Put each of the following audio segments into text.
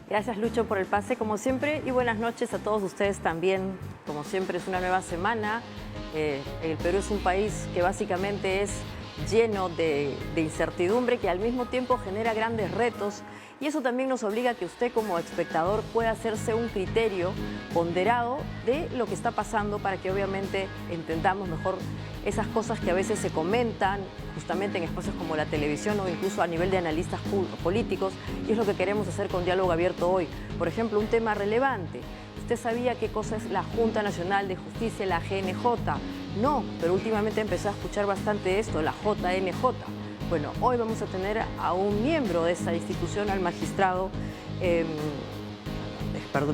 Gracias, Lucho, por el pase, como siempre, y buenas noches a todos ustedes también. Como siempre, es una nueva semana. El Perú es un país que básicamente es lleno de incertidumbre, que al mismo tiempo genera grandes retos, y eso también nos obliga a que usted como espectador pueda hacerse un criterio ponderado de lo que está pasando para que obviamente entendamos mejor esas cosas que a veces se comentan justamente en espacios como la televisión o incluso a nivel de analistas políticos, y es lo que queremos hacer con Diálogo Abierto hoy. Por ejemplo, un tema relevante. ¿Usted sabía qué cosa es la Junta Nacional de Justicia, la GNJ? No, pero últimamente empecé a escuchar bastante esto, la JNJ. Bueno, hoy vamos a tener a un miembro de esa institución, al magistrado,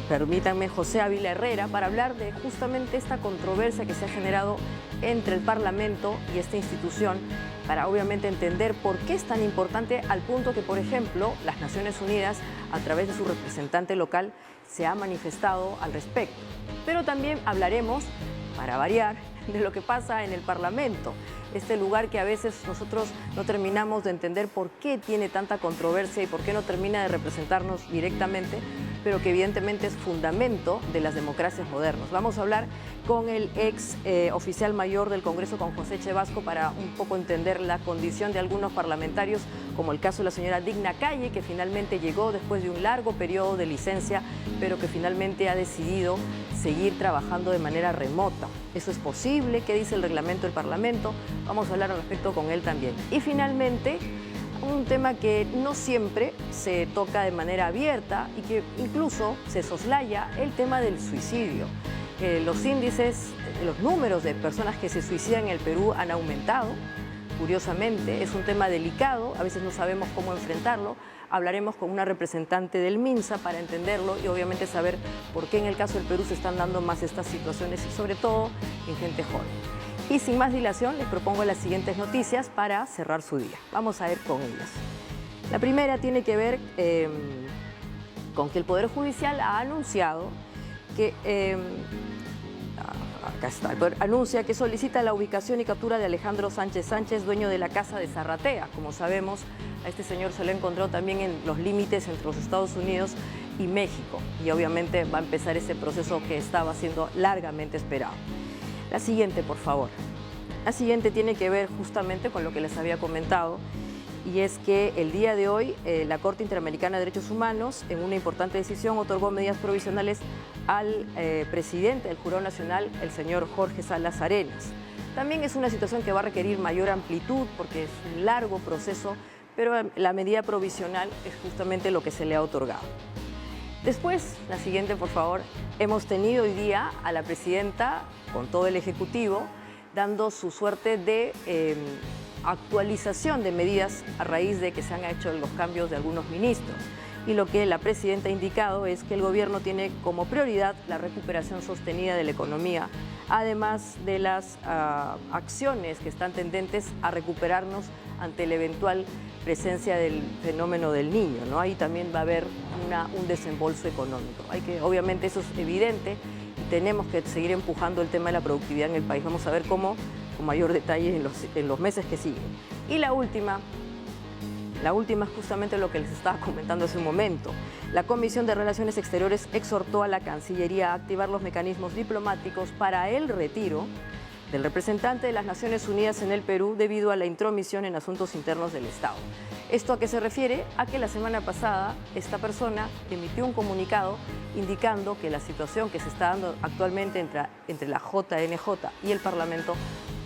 permítanme, José Ávila Herrera, para hablar de justamente esta controversia que se ha generado entre el Parlamento y esta institución, para obviamente entender por qué es tan importante, al punto que, por ejemplo, las Naciones Unidas, a través de su representante local, se ha manifestado al respecto. Pero también hablaremos, para variar, de lo que pasa en el Parlamento, este lugar que a veces nosotros no terminamos de entender por qué tiene tanta controversia y por qué no termina de representarnos directamente, pero que evidentemente es fundamento de las democracias modernas. Vamos a hablar con el ex oficial mayor del Congreso, con José Chevasco, para un poco entender la condición de algunos parlamentarios, como el caso de la señora Digna Calle, que finalmente llegó después de un largo periodo de licencia, pero que finalmente ha decidido seguir trabajando de manera remota. ¿Eso es posible? ¿Qué dice el reglamento del Parlamento? Vamos a hablar al respecto con él también. Y finalmente, un tema que no siempre se toca de manera abierta y que incluso se soslaya, el tema del suicidio. Los índices, los números de personas que se suicidan en el Perú han aumentado. Curiosamente, es un tema delicado, a veces no sabemos cómo enfrentarlo. Hablaremos con una representante del MINSA para entenderlo y obviamente saber por qué en el caso del Perú se están dando más estas situaciones y sobre todo en gente joven. Y sin más dilación, les propongo las siguientes noticias para cerrar su día. Vamos a ir con ellas. La primera tiene que ver con que el Poder Judicial ha anunciado que... acá está, anuncia que solicita la ubicación y captura de Alejandro Sánchez Sánchez, dueño de la Casa de Zarratea. Como sabemos, a este señor se lo encontró también en los límites entre los Estados Unidos y México. Y obviamente va a empezar ese proceso que estaba siendo largamente esperado. La siguiente, por favor. La siguiente tiene que ver justamente con lo que les había comentado, y es que el día de hoy la Corte Interamericana de Derechos Humanos, en una importante decisión, otorgó medidas provisionales al presidente del Jurado Nacional, el señor Jorge Salas Arenas. También es una situación que va a requerir mayor amplitud porque es un largo proceso, pero la medida provisional es justamente lo que se le ha otorgado. Después, la siguiente, por favor. Hemos tenido hoy día a la presidenta, con todo el Ejecutivo, dando su suerte de actualización de medidas a raíz de que se han hecho los cambios de algunos ministros. Y lo que la presidenta ha indicado es que el gobierno tiene como prioridad la recuperación sostenida de la economía, además de las acciones que están tendentes a recuperarnos ante la eventual presencia del fenómeno del Niño, ¿no? Ahí también va a haber un desembolso económico. Obviamente eso es evidente y tenemos que seguir empujando el tema de la productividad en el país. Vamos a ver cómo, con mayor detalle en los meses que siguen. Y la última es justamente lo que les estaba comentando hace un momento. La Comisión de Relaciones Exteriores exhortó a la Cancillería a activar los mecanismos diplomáticos para el retiro del representante de las Naciones Unidas en el Perú debido a la intromisión en asuntos internos del Estado. ¿Esto a qué se refiere? A que la semana pasada esta persona emitió un comunicado indicando que la situación que se está dando actualmente entre la JNJ y el Parlamento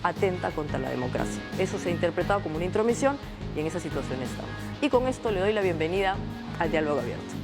atenta contra la democracia. Eso se ha interpretado como una intromisión y en esa situación estamos. Y con esto le doy la bienvenida al Diálogo Abierto.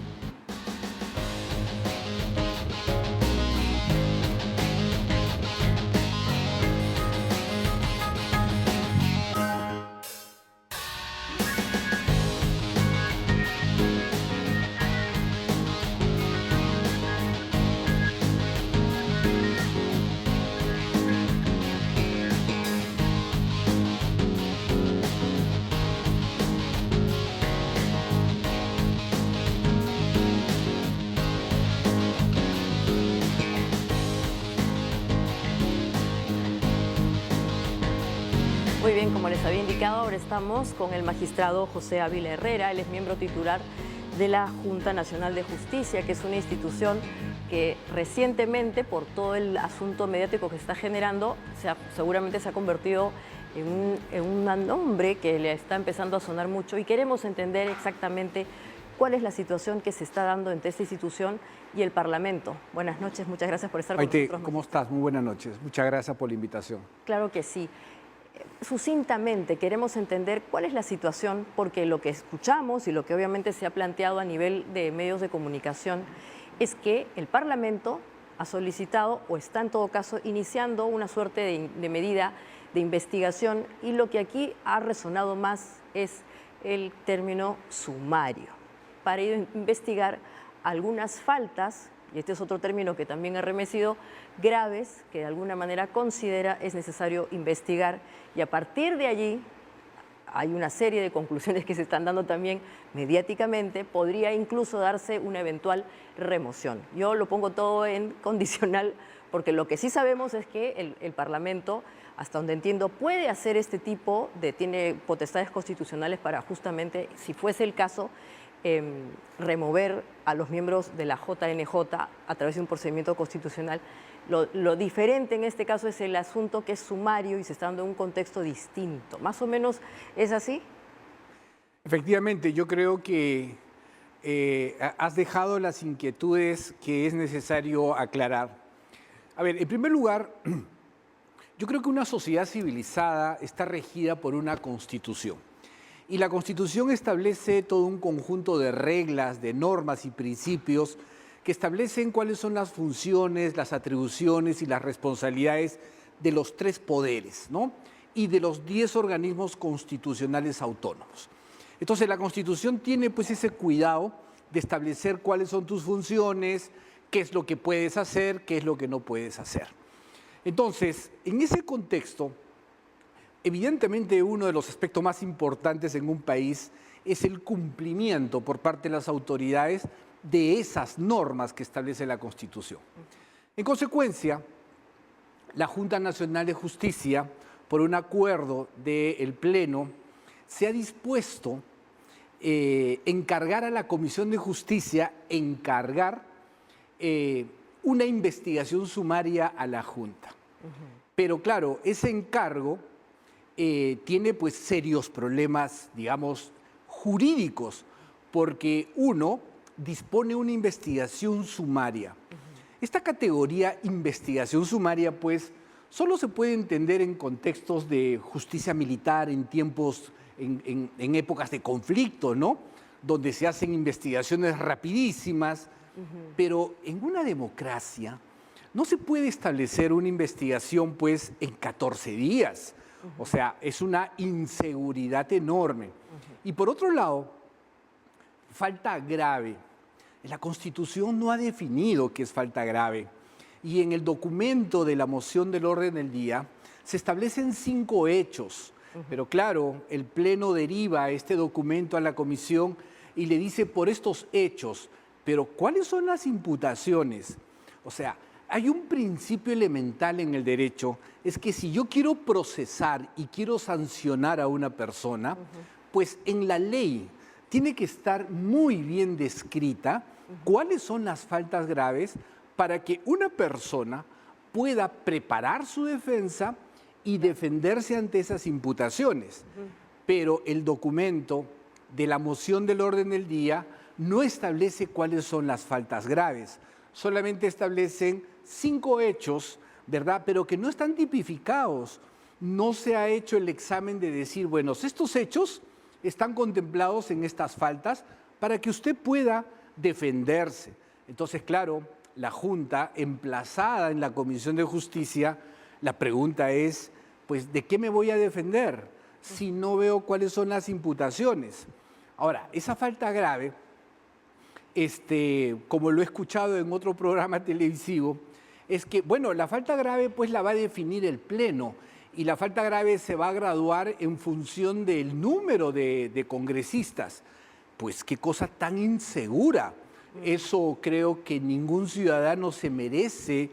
Muy bien, como les había indicado, ahora estamos con el magistrado José Ávila Herrera. Él es miembro titular de la Junta Nacional de Justicia, que es una institución que recientemente, por todo el asunto mediático que está generando, seguramente se ha convertido en un nombre que le está empezando a sonar mucho, y queremos entender exactamente cuál es la situación que se está dando entre esta institución y el Parlamento. Buenas noches, muchas gracias por estar con nosotros. ¿Cómo estás? Muy buenas noches. Muchas gracias por la invitación. Claro que sí. Sucintamente queremos entender cuál es la situación, porque lo que escuchamos y lo que obviamente se ha planteado a nivel de medios de comunicación es que el Parlamento ha solicitado, o está en todo caso iniciando, una suerte de medida de investigación, y lo que aquí ha resonado más es el término sumario, para investigar algunas faltas, y este es otro término que también ha remecido, graves, que de alguna manera considera es necesario investigar, y a partir de allí hay una serie de conclusiones que se están dando también mediáticamente, podría incluso darse una eventual remoción. Yo lo pongo todo en condicional, porque lo que sí sabemos es que el Parlamento, hasta donde entiendo, puede hacer este tipo tiene potestades constitucionales para justamente, si fuese el caso, remover a los miembros de la JNJ a través de un procedimiento constitucional. Lo diferente en este caso es el asunto, que es sumario y se está dando en un contexto distinto. ¿Más o menos es así? Efectivamente, yo creo que has dejado las inquietudes que es necesario aclarar. A ver, en primer lugar, yo creo que una sociedad civilizada está regida por una Constitución. Y la Constitución establece todo un conjunto de reglas, de normas y principios que establecen cuáles son las funciones, las atribuciones y las responsabilidades de los 3 poderes, ¿no? Y de los 10 organismos constitucionales autónomos. Entonces, la Constitución tiene pues ese cuidado de establecer cuáles son tus funciones, qué es lo que puedes hacer, qué es lo que no puedes hacer. Entonces, en ese contexto, evidentemente uno de los aspectos más importantes en un país es el cumplimiento por parte de las autoridades de esas normas que establece la Constitución. En consecuencia, la Junta Nacional de Justicia, por un acuerdo del Pleno, se ha dispuesto encargar a la Comisión de Justicia una investigación sumaria a la Junta. Pero claro, ese encargo tiene pues serios problemas, digamos, jurídicos, porque uno dispone una investigación sumaria. Esta categoría, investigación sumaria, pues solo se puede entender en contextos de justicia militar, en tiempos, en épocas de conflicto, ¿no? Donde se hacen investigaciones rapidísimas, pero en una democracia no se puede establecer una investigación pues en 14 días. O sea, es una inseguridad enorme. Y por otro lado, falta grave. La Constitución no ha definido qué es falta grave. Y en el documento de la moción del orden del día se establecen 5 hechos. Pero claro, el Pleno deriva este documento a la Comisión y le dice por estos hechos. Pero ¿cuáles son las imputaciones? O sea, hay un principio elemental en el derecho, es que si yo quiero procesar y quiero sancionar a una persona, pues en la ley tiene que estar muy bien descrita cuáles son las faltas graves para que una persona pueda preparar su defensa y defenderse ante esas imputaciones. Pero el documento de la moción del orden del día no establece cuáles son las faltas graves, solamente establecen 5 hechos, ¿verdad? Pero que no están tipificados. No se ha hecho el examen de decir, bueno, estos hechos están contemplados en estas faltas para que usted pueda defenderse. Entonces, claro, la Junta, emplazada en la Comisión de Justicia, la pregunta es, pues, ¿de qué me voy a defender si no veo cuáles son las imputaciones? Ahora, esa falta grave, como lo he escuchado en otro programa televisivo, es que, bueno, la falta grave pues la va a definir el Pleno y la falta grave se va a graduar en función del número de congresistas. Pues qué cosa tan insegura. Eso creo que ningún ciudadano se merece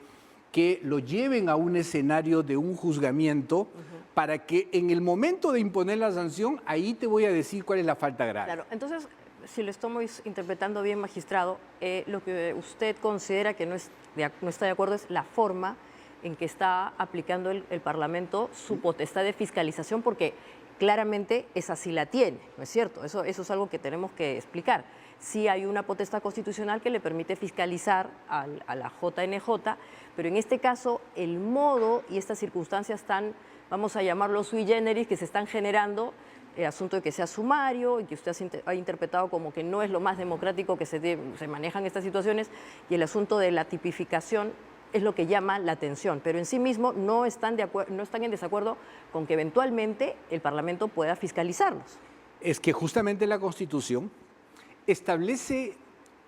que lo lleven a un escenario de un juzgamiento para que en el momento de imponer la sanción, ahí te voy a decir cuál es la falta grave. Claro, entonces si lo estamos interpretando bien, magistrado, lo que usted considera que no está de acuerdo es la forma en que está aplicando el Parlamento su potestad de fiscalización, porque claramente esa sí la tiene, ¿no es cierto? Eso es algo que tenemos que explicar. Sí hay una potestad constitucional que le permite fiscalizar a la JNJ, pero en este caso el modo y estas circunstancias tan, vamos a llamarlo sui generis, que se están generando, el asunto de que sea sumario y que usted ha interpretado como que no es lo más democrático que se manejan estas situaciones, y el asunto de la tipificación es lo que llama la atención, pero en sí mismo no están en desacuerdo con que eventualmente el Parlamento pueda fiscalizarlos. Es que justamente la Constitución establece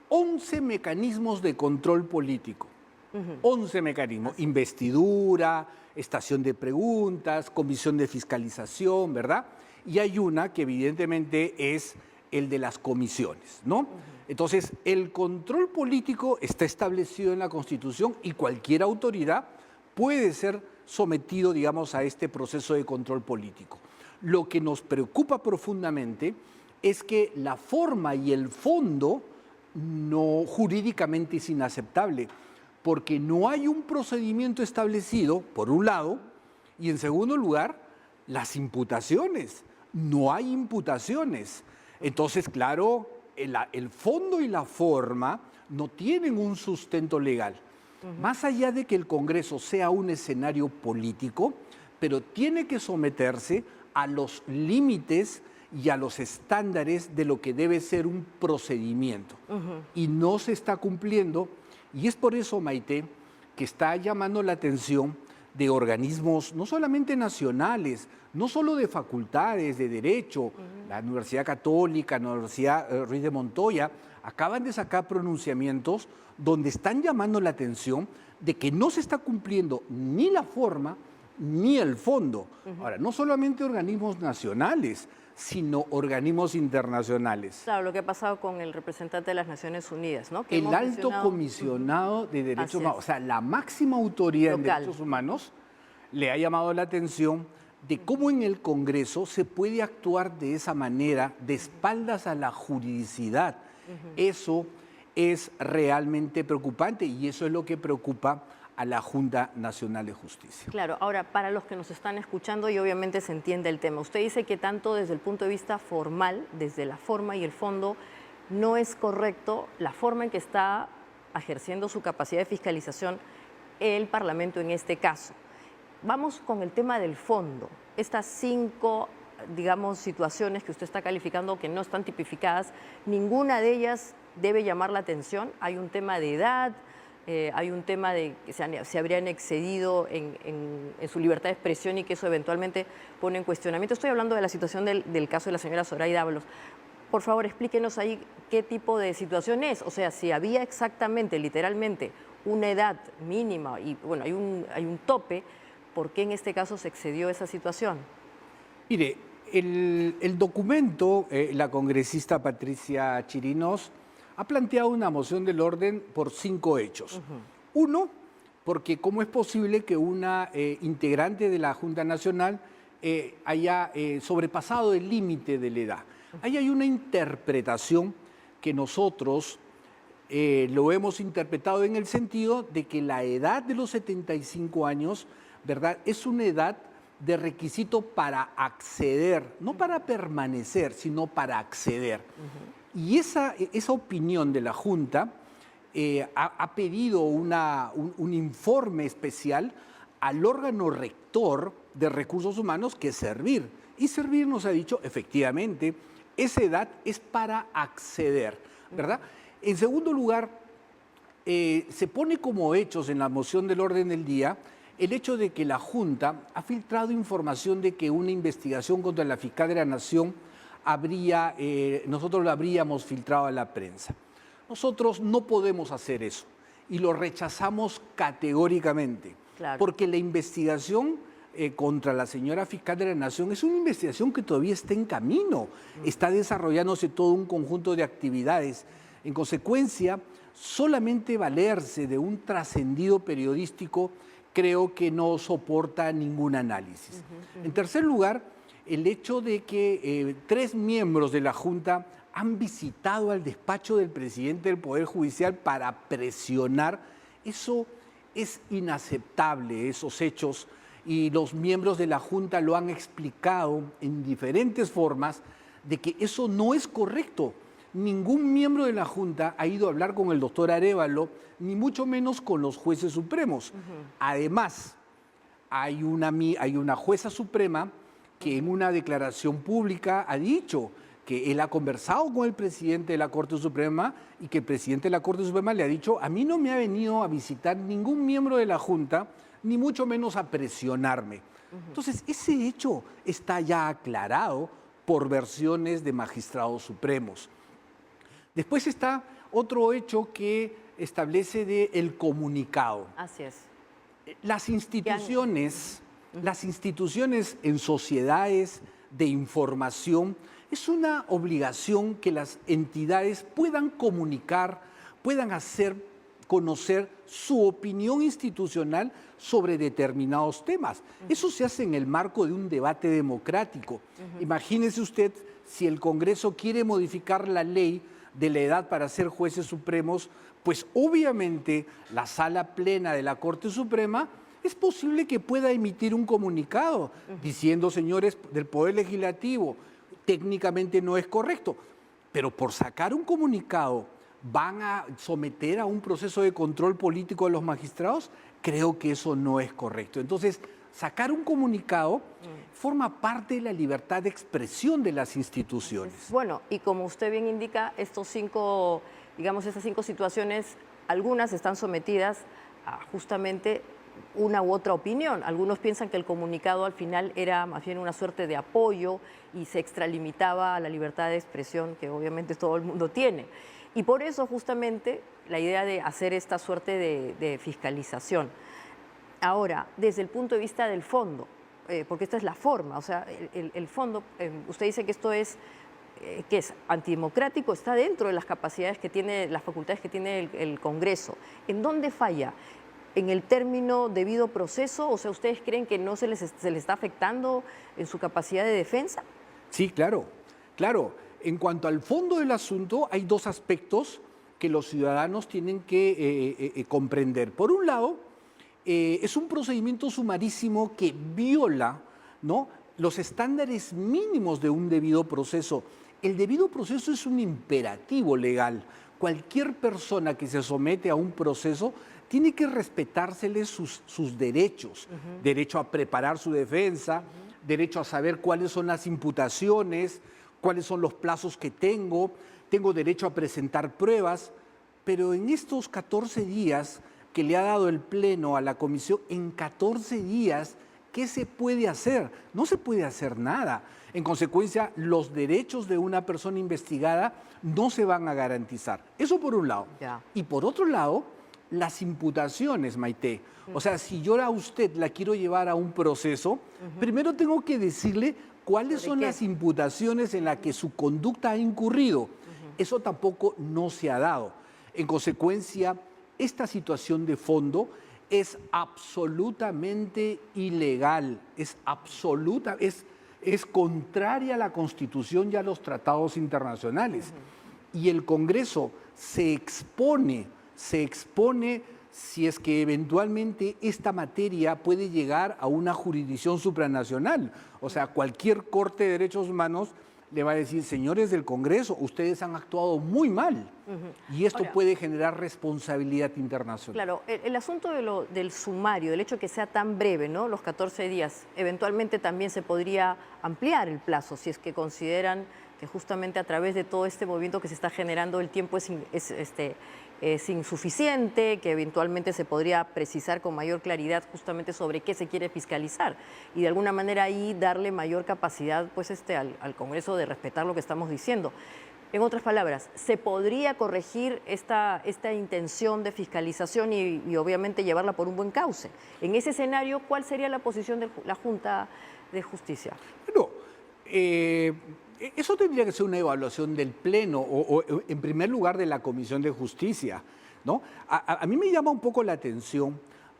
11 mecanismos de control político. 11 mecanismos: investidura, estación de preguntas, comisión de fiscalización, ¿verdad? Y hay una que evidentemente es el de las comisiones, ¿no? Entonces, el control político está establecido en la Constitución y cualquier autoridad puede ser sometido, digamos, a este proceso de control político. Lo que nos preocupa profundamente es que la forma y el fondo no, jurídicamente es inaceptable, porque no hay un procedimiento establecido, por un lado, y en segundo lugar, las imputaciones. No hay imputaciones. Entonces, claro, el fondo y la forma no tienen un sustento legal. Más allá de que el Congreso sea un escenario político, pero tiene que someterse a los límites y a los estándares de lo que debe ser un procedimiento. Y no se está cumpliendo, y es por eso, Maite, que está llamando la atención de organismos no solamente nacionales, no solo de facultades de Derecho, la Universidad Católica, la Universidad Ruiz de Montoya, acaban de sacar pronunciamientos donde están llamando la atención de que no se está cumpliendo ni la forma ni el fondo. Ahora, no solamente organismos nacionales, sino organismos internacionales. Claro, lo que ha pasado con el representante de las Naciones Unidas, ¿no? El alto comisionado de derechos humanos, o sea, la máxima autoridad en derechos humanos, le ha llamado la atención de cómo en el Congreso se puede actuar de esa manera, de espaldas a la juridicidad. Eso es realmente preocupante y eso es lo que preocupa a la Junta Nacional de Justicia. Claro, ahora, para los que nos están escuchando y obviamente se entiende el tema, usted dice que tanto desde el punto de vista formal, desde la forma y el fondo, no es correcto la forma en que está ejerciendo su capacidad de fiscalización el Parlamento en este caso. Vamos con el tema del fondo. Estas 5, digamos, situaciones que usted está calificando que no están tipificadas, ninguna de ellas debe llamar la atención. Hay un tema de edad, hay un tema de que se habrían excedido en su libertad de expresión y que eso eventualmente pone en cuestionamiento. Estoy hablando de la situación del caso de la señora Zoraida Ábalos. Por favor, explíquenos ahí qué tipo de situación es. O sea, si había exactamente, literalmente, una edad mínima y, bueno, hay un tope, ¿por qué en este caso se excedió esa situación? Mire, el documento, la congresista Patricia Chirinos ha planteado una moción del orden por 5 hechos. Uno, porque cómo es posible que una integrante de la Junta Nacional haya sobrepasado el límite de la edad. Ahí hay una interpretación que nosotros lo hemos interpretado en el sentido de que la edad de los 75 años, ¿verdad?, es una edad de requisito para acceder, no para permanecer, sino para acceder. Y esa opinión de la Junta ha pedido un informe especial al órgano rector de recursos humanos, que es Servir. Y Servir nos ha dicho, efectivamente, esa edad es para acceder, ¿verdad? En segundo lugar, se pone como hechos en la moción del orden del día el hecho de que la Junta ha filtrado información de que una investigación contra la fiscal de la Nación nosotros la habríamos filtrado a la prensa. Nosotros no podemos hacer eso y lo rechazamos categóricamente, porque la investigación contra la señora fiscal de la Nación es una investigación que todavía está en camino, está desarrollándose todo un conjunto de actividades. En consecuencia, solamente valerse de un trascendido periodístico creo que no soporta ningún análisis. En tercer lugar, el hecho de que 3 miembros de la Junta han visitado al despacho del presidente del Poder Judicial para presionar. Eso es inaceptable, esos hechos, y los miembros de la Junta lo han explicado en diferentes formas de que eso no es correcto. Ningún miembro de la Junta ha ido a hablar con el doctor Arévalo, ni mucho menos con los jueces supremos. Además, hay una jueza suprema que en una declaración pública ha dicho que él ha conversado con el presidente de la Corte Suprema y que el presidente de la Corte Suprema le ha dicho: a mí no me ha venido a visitar ningún miembro de la Junta, ni mucho menos a presionarme. Entonces, ese hecho está ya aclarado por versiones de magistrados supremos. Después está otro hecho que establece el comunicado. Así es. Las instituciones en sociedades de información, es una obligación que las entidades puedan comunicar, puedan hacer conocer su opinión institucional sobre determinados temas. Eso se hace en el marco de un debate democrático. Imagínese usted si el Congreso quiere modificar la ley de la edad para ser jueces supremos, pues obviamente la sala plena de la Corte Suprema es posible que pueda emitir un comunicado diciendo: señores del Poder Legislativo, técnicamente no es correcto, pero por sacar un comunicado van a someter a un proceso de control político a los magistrados. Creo que eso no es correcto. Entonces, sacar un comunicado forma parte de la libertad de expresión de las instituciones. Bueno, y como usted bien indica, estas cinco situaciones, algunas están sometidas a justamente una u otra opinión. Algunos piensan que el comunicado al final era más bien una suerte de apoyo y se extralimitaba a la libertad de expresión que obviamente todo el mundo tiene. Y por eso justamente la idea de hacer esta suerte de fiscalización. Ahora, desde el punto de vista del fondo, porque esta es la forma, o sea, el fondo, usted dice que esto es antidemocrático, está dentro de las capacidades que tiene, las facultades que tiene el Congreso. ¿En dónde falla? ¿En el término debido proceso? O sea, ¿ustedes creen que no se les está afectando en su capacidad de defensa? Sí, claro. En cuanto al fondo del asunto, hay dos aspectos que los ciudadanos tienen que comprender. Por un lado, es un procedimiento sumarísimo que viola, ¿no?, los estándares mínimos de un debido proceso. El debido proceso es un imperativo legal. Cualquier persona que se somete a un proceso tiene que respetársele sus derechos. Derecho a preparar su defensa, derecho a saber cuáles son las imputaciones, cuáles son los plazos que tengo derecho a presentar pruebas. Pero en estos 14 días que le ha dado el Pleno a la Comisión, en 14 días, ¿qué se puede hacer? No se puede hacer nada. En consecuencia, los derechos de una persona investigada no se van a garantizar. Eso por un lado. Ya. Y por otro lado, las imputaciones, Maite. O sea, si yo a usted la quiero llevar a un proceso, primero tengo que decirle cuáles son las imputaciones en las que su conducta ha incurrido. Eso tampoco no se ha dado. En consecuencia, esta situación de fondo es absolutamente ilegal, es contraria a la Constitución y a los tratados internacionales. Y el Congreso se expone si es que eventualmente esta materia puede llegar a una jurisdicción supranacional. O sea, cualquier Corte de Derechos Humanos le va a decir: señores del Congreso, ustedes han actuado muy mal. Y esto puede generar responsabilidad internacional. Claro, el asunto del sumario, del hecho de que sea tan breve, ¿no?, los 14 días, eventualmente también se podría ampliar el plazo si es que consideran que justamente a través de todo este movimiento que se está generando el tiempo es insuficiente, que eventualmente se podría precisar con mayor claridad justamente sobre qué se quiere fiscalizar y de alguna manera ahí darle mayor capacidad pues al Congreso de respetar lo que estamos diciendo. En otras palabras, ¿se podría corregir esta intención de fiscalización y obviamente llevarla por un buen cauce? En ese escenario, ¿cuál sería la posición de la Junta de Justicia? Bueno, eso tendría que ser una evaluación del Pleno o en primer lugar de la Comisión de Justicia, ¿no? A mí me llama un poco la atención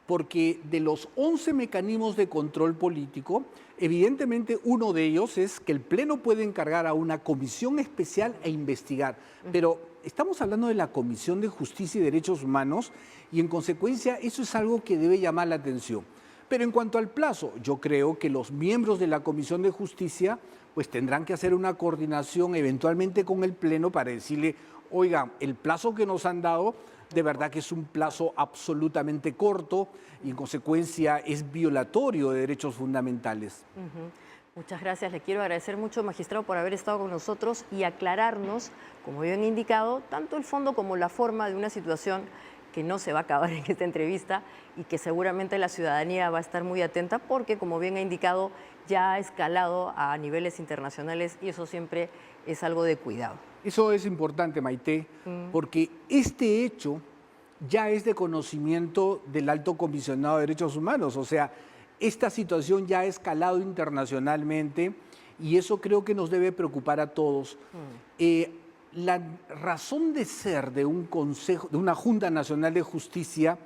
porque de los 11 mecanismos de control político, evidentemente uno de ellos es que el Pleno puede encargar a una comisión especial a investigar, pero estamos hablando de la Comisión de Justicia y Derechos Humanos y en consecuencia eso es algo que debe llamar la atención. Pero en cuanto al plazo, yo creo que los miembros de la Comisión de Justicia pues tendrán que hacer una coordinación eventualmente con el Pleno para decirle, oigan, el plazo que nos han dado de verdad que es un plazo absolutamente corto y en consecuencia es violatorio de derechos fundamentales. Muchas gracias. Le quiero agradecer mucho, magistrado, por haber estado con nosotros y aclararnos, como bien indicado, tanto el fondo como la forma de una situación que no se va a acabar en esta entrevista y que seguramente la ciudadanía va a estar muy atenta porque, como bien ha indicado, ya ha escalado a niveles internacionales y eso siempre es algo de cuidado. Eso es importante, Maite, porque este hecho ya es de conocimiento del Alto Comisionado de Derechos Humanos, o sea, esta situación ya ha escalado internacionalmente y eso creo que nos debe preocupar a todos. La razón de ser de un consejo, de una Junta Nacional de Justicia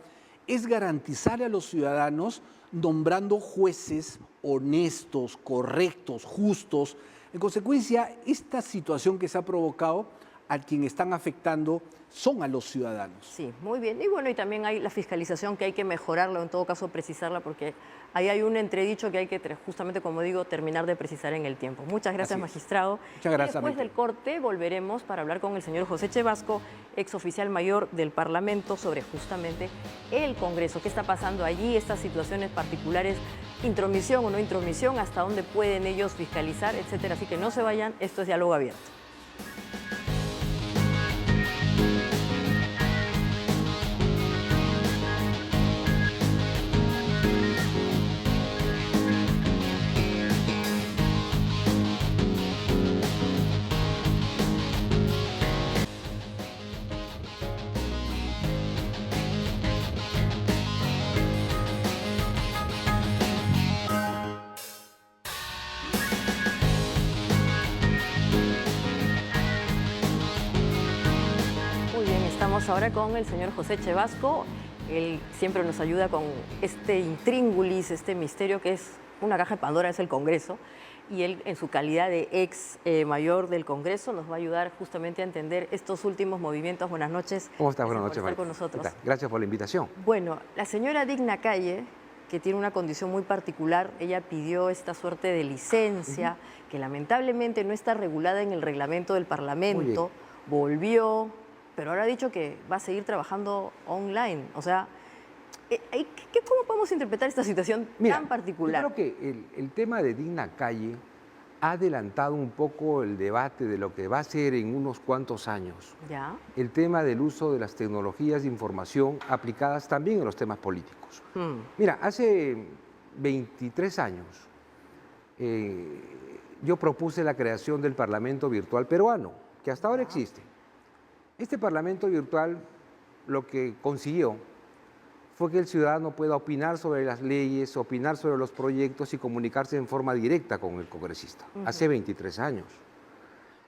es garantizar a los ciudadanos nombrando jueces honestos, correctos, justos. En consecuencia, esta situación que se ha provocado, a quien están afectando son a los ciudadanos. Sí, muy bien. Y bueno, y también hay la fiscalización que hay que mejorarla, en todo caso precisarla, porque ahí hay un entredicho que hay que, justamente como digo, terminar de precisar en el tiempo. Muchas gracias, magistrado. Muchas gracias. Y después del corte volveremos para hablar con el señor José Chevasco, ex oficial mayor del Parlamento, sobre justamente el Congreso. ¿Qué está pasando allí? Estas situaciones particulares, intromisión o no intromisión, hasta dónde pueden ellos fiscalizar, etcétera. Así que no se vayan, esto es Diálogo Abierto. Ahora con el señor José Chevasco. Él siempre nos ayuda con este intríngulis, este misterio que es una caja de Pandora, es el Congreso. Y él, en su calidad de ex mayor del Congreso, nos va a ayudar justamente a entender estos últimos movimientos. Buenas noches. ¿Cómo estás? Buenas noches, María. Con nosotros. Gracias por la invitación. Bueno, la señora Digna Calle, que tiene una condición muy particular, ella pidió esta suerte de licencia, que lamentablemente no está regulada en el reglamento del Parlamento, volvió, pero ahora ha dicho que va a seguir trabajando online. O sea, ¿cómo podemos interpretar esta situación tan particular? Yo creo que el tema de Digna Calle ha adelantado un poco el debate de lo que va a ser en unos cuantos años. ¿Ya? El tema del uso de las tecnologías de información aplicadas también en los temas políticos. Mira, hace 23 años yo propuse la creación del Parlamento Virtual Peruano, que hasta ahora existe. Este Parlamento Virtual lo que consiguió fue que el ciudadano pueda opinar sobre las leyes, opinar sobre los proyectos y comunicarse en forma directa con el congresista, hace 23 años.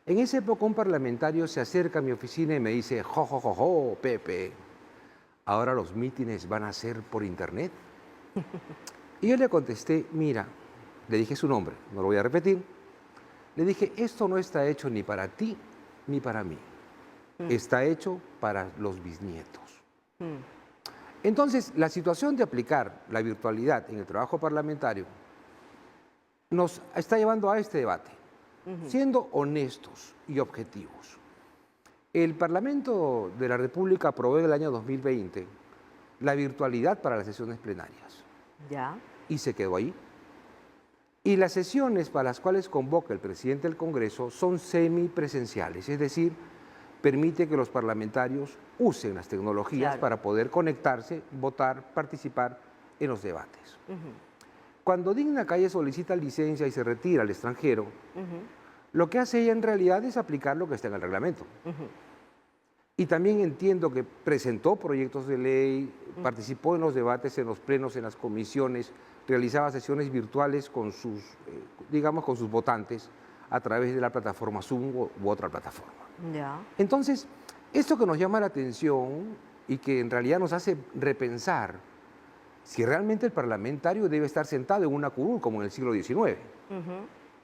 En esa época un parlamentario se acerca a mi oficina y me dice, jo, Pepe, ¿ahora los mítines van a ser por internet? Y yo le contesté, mira, le dije su nombre, no lo voy a repetir, le dije, esto no está hecho ni para ti ni para mí. Está hecho para los bisnietos. Entonces, la situación de aplicar la virtualidad en el trabajo parlamentario nos está llevando a este debate, siendo honestos y objetivos. El Parlamento de la República aprobó en el año 2020 la virtualidad para las sesiones plenarias. ¿Ya? Y se quedó ahí. Y las sesiones para las cuales convoca el presidente del Congreso son semipresenciales, es decir, permite que los parlamentarios usen las tecnologías para poder conectarse, votar, participar en los debates. Cuando Digna Calle solicita licencia y se retira al extranjero, lo que hace ella en realidad es aplicar lo que está en el reglamento. Y también entiendo que presentó proyectos de ley, participó en los debates, en los plenos, en las comisiones, realizaba sesiones virtuales con sus, digamos, con sus votantes a través de la plataforma Zoom u otra plataforma. Ya. Entonces, esto que nos llama la atención y que en realidad nos hace repensar si realmente el parlamentario debe estar sentado en una curul como en el siglo XIX.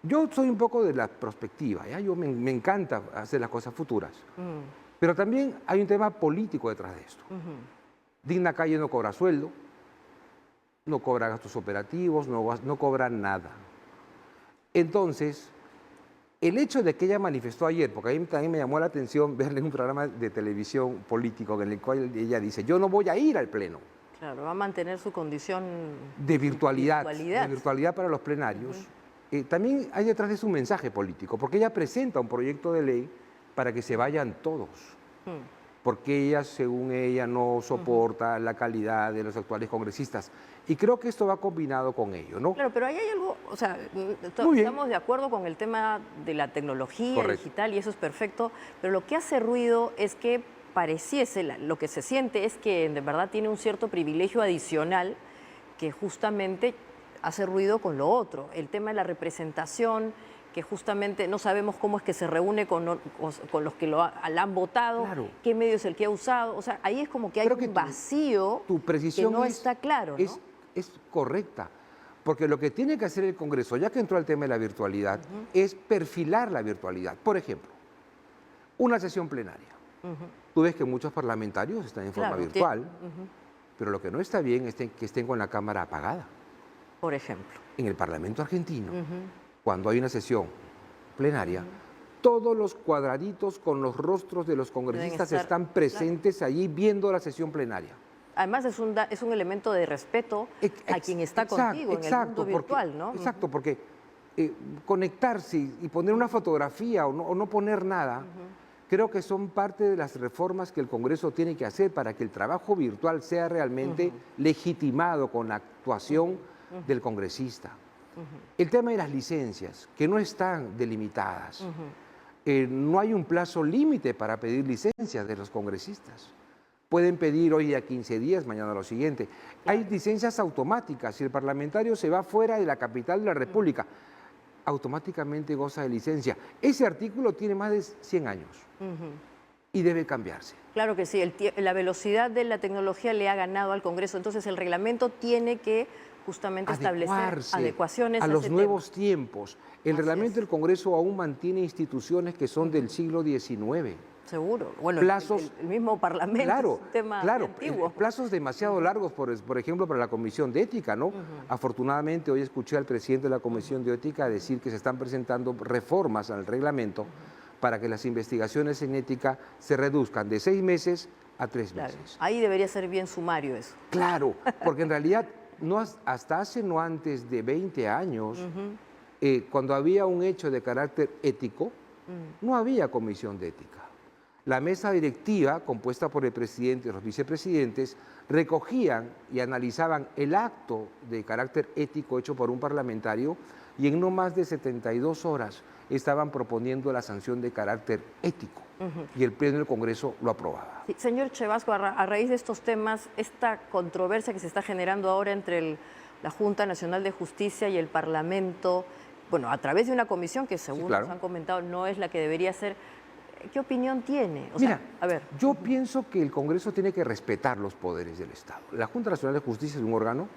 Yo soy un poco de la perspectiva, ¿ya? Yo me encanta hacer las cosas futuras. Pero también hay un tema político detrás de esto. Digna Calle no cobra sueldo, no cobra gastos operativos, no cobra nada. Entonces, el hecho de que ella manifestó ayer, porque a mí también me llamó la atención verle un programa de televisión político en el cual ella dice, yo no voy a ir al pleno. Claro, va a mantener su condición de virtualidad para los plenarios. También hay detrás de eso un mensaje político, porque ella presenta un proyecto de ley para que se vayan todos. Porque ella, según ella, no soporta la calidad de los actuales congresistas. Y creo que esto va combinado con ello, ¿no? Claro, pero ahí hay algo, o sea, estamos de acuerdo con el tema de la tecnología digital y eso es perfecto, pero lo que hace ruido es que pareciese, lo que se siente es que de verdad tiene un cierto privilegio adicional que justamente hace ruido con lo otro. El tema de la representación, que justamente no sabemos cómo es que se reúne con los que la han votado, qué medio es el que ha usado. O sea, ahí es como que hay un vacío que no está claro, ¿no? Es correcta, porque lo que tiene que hacer el Congreso, ya que entró al tema de la virtualidad, es perfilar la virtualidad. Por ejemplo, una sesión plenaria. Tú ves que muchos parlamentarios están en forma virtual, pero lo que no está bien es que estén con la cámara apagada. Por ejemplo. En el Parlamento argentino, cuando hay una sesión plenaria, todos los cuadraditos con los rostros de los congresistas están presentes allí viendo la sesión plenaria. Además es un elemento de respeto a quien está contigo en el mundo virtual, ¿no? Exacto, porque conectarse y poner una fotografía o no poner nada, creo que son parte de las reformas que el Congreso tiene que hacer para que el trabajo virtual sea realmente legitimado con la actuación del congresista. El tema de las licencias, que no están delimitadas. No hay un plazo límite para pedir licencias de los congresistas. Pueden pedir hoy a 15 días, mañana lo siguiente. Hay licencias automáticas. Si el parlamentario se va fuera de la capital de la República, automáticamente goza de licencia. Ese artículo tiene más de 100 años y debe cambiarse. Claro que sí, la velocidad de la tecnología le ha ganado al Congreso, entonces el reglamento tiene que justamente establecer adecuaciones a los nuevos tiempos. El reglamento del Congreso aún mantiene instituciones que son del siglo XIX. Seguro. Bueno, plazos, el mismo Parlamento es un tema antiguo. Plazos demasiado largos, por ejemplo, para la Comisión de Ética, ¿no? Afortunadamente, hoy escuché al presidente de la Comisión de Ética decir que se están presentando reformas al reglamento para que las investigaciones en ética se reduzcan de 6 meses a 3 meses. Ahí debería ser bien sumario eso. Claro, porque en realidad hasta hace no antes de 20 años, cuando había un hecho de carácter ético, no había comisión de ética. La mesa directiva, compuesta por el presidente y los vicepresidentes, recogían y analizaban el acto de carácter ético hecho por un parlamentario y en no más de 72 horas estaban proponiendo la sanción de carácter ético y el Pleno del Congreso lo aprobaba. Sí, señor Chevasco, a raíz de estos temas, esta controversia que se está generando ahora entre la Junta Nacional de Justicia y el Parlamento, bueno, a través de una comisión que según nos han comentado no es la que debería ser, ¿qué opinión tiene? Yo pienso que el Congreso tiene que respetar los poderes del Estado. La Junta Nacional de Justicia es un órgano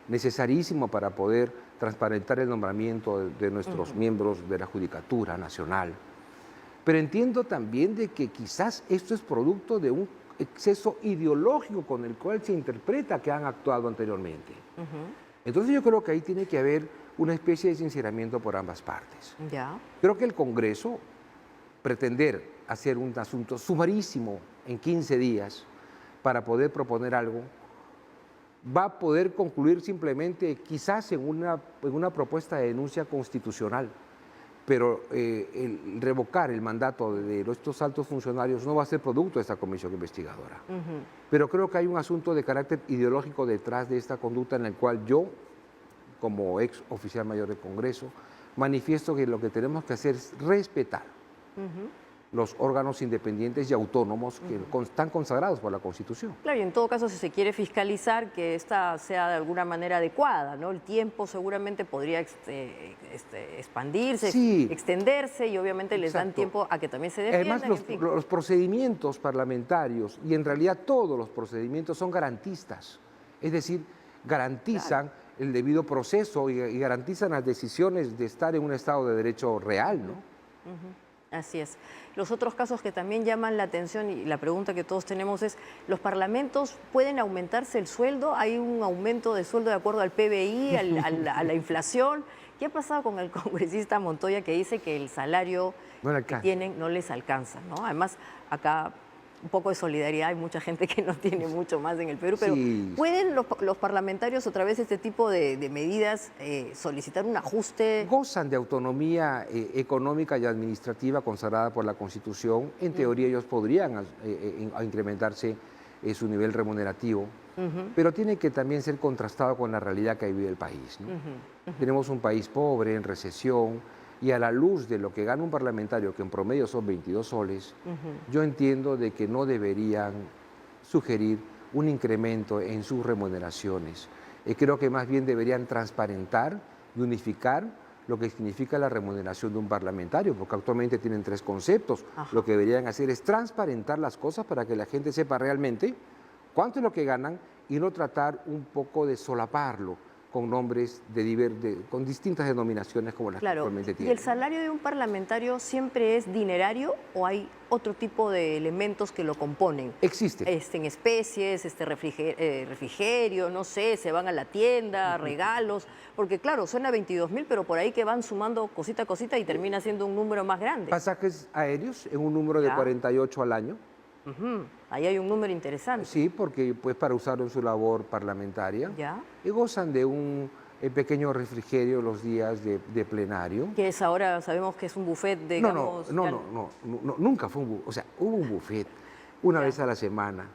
necesarísimo para poder transparentar el nombramiento de nuestros miembros de la Judicatura Nacional. Pero entiendo también de que quizás esto es producto de un exceso ideológico con el cual se interpreta que han actuado anteriormente. Entonces yo creo que ahí tiene que haber una especie de sinceramiento por ambas partes. Creo que el Congreso pretender hacer un asunto sumarísimo en 15 días para poder proponer algo, va a poder concluir simplemente quizás en una propuesta de denuncia constitucional, pero el revocar el mandato de estos altos funcionarios no va a ser producto de esta comisión investigadora. Pero creo que hay un asunto de carácter ideológico detrás de esta conducta en el cual yo, como ex oficial mayor del Congreso, manifiesto que lo que tenemos que hacer es respetar los órganos independientes y autónomos que están consagrados por la Constitución. Claro, y en todo caso, si se quiere fiscalizar, que esta sea de alguna manera adecuada, ¿no? El tiempo seguramente podría expandirse, extenderse, y obviamente les dan tiempo a que también se defiendan. Además, los procedimientos parlamentarios, y en realidad todos los procedimientos son garantistas. Es decir, garantizan el debido proceso y garantizan las decisiones de estar en un Estado de Derecho real, ¿no? Así es. Los otros casos que también llaman la atención y la pregunta que todos tenemos es, ¿los parlamentos pueden aumentarse el sueldo? ¿Hay un aumento de sueldo de acuerdo al PBI, a la inflación? ¿Qué ha pasado con el congresista Montoya que dice que el salario que tienen no les alcanza, ¿no? Además, acá un poco de solidaridad, hay mucha gente que no tiene mucho más en el Perú, pero Sí. ¿pueden los parlamentarios a través de este tipo de medidas solicitar un ajuste? Gozan de autonomía económica y administrativa consagrada por la Constitución. En teoría ellos podrían incrementarse su nivel remunerativo, pero tiene que también ser contrastado con la realidad que vive el país, ¿no? Tenemos un país pobre, en recesión, y a la luz de lo que gana un parlamentario, que en promedio son 22 soles, yo entiendo de que no deberían sugerir un incremento en sus remuneraciones. Creo que más bien deberían transparentar y unificar lo que significa la remuneración de un parlamentario, porque actualmente tienen 3 conceptos. Lo que deberían hacer es transparentar las cosas para que la gente sepa realmente cuánto es lo que ganan y no tratar un poco de solaparlo con nombres con distintas denominaciones como las que actualmente ¿Y tienen. el salario de un parlamentario siempre es dinerario o hay otro tipo de elementos que lo componen? Existe. En especies, refrigerio, no sé, se van a la tienda, regalos, porque claro, suena 22.000, pero por ahí que van sumando cosita a cosita y termina siendo un número más grande. Pasajes aéreos en un número de 48 al año. Ahí hay un número interesante. Sí, porque pues para usarlo en su labor parlamentaria. Y gozan de un pequeño refrigerio los días de plenario. Que es ahora, sabemos que es un buffet, digamos... No, nunca fue un buffet. O sea, hubo un buffet una vez a la semana,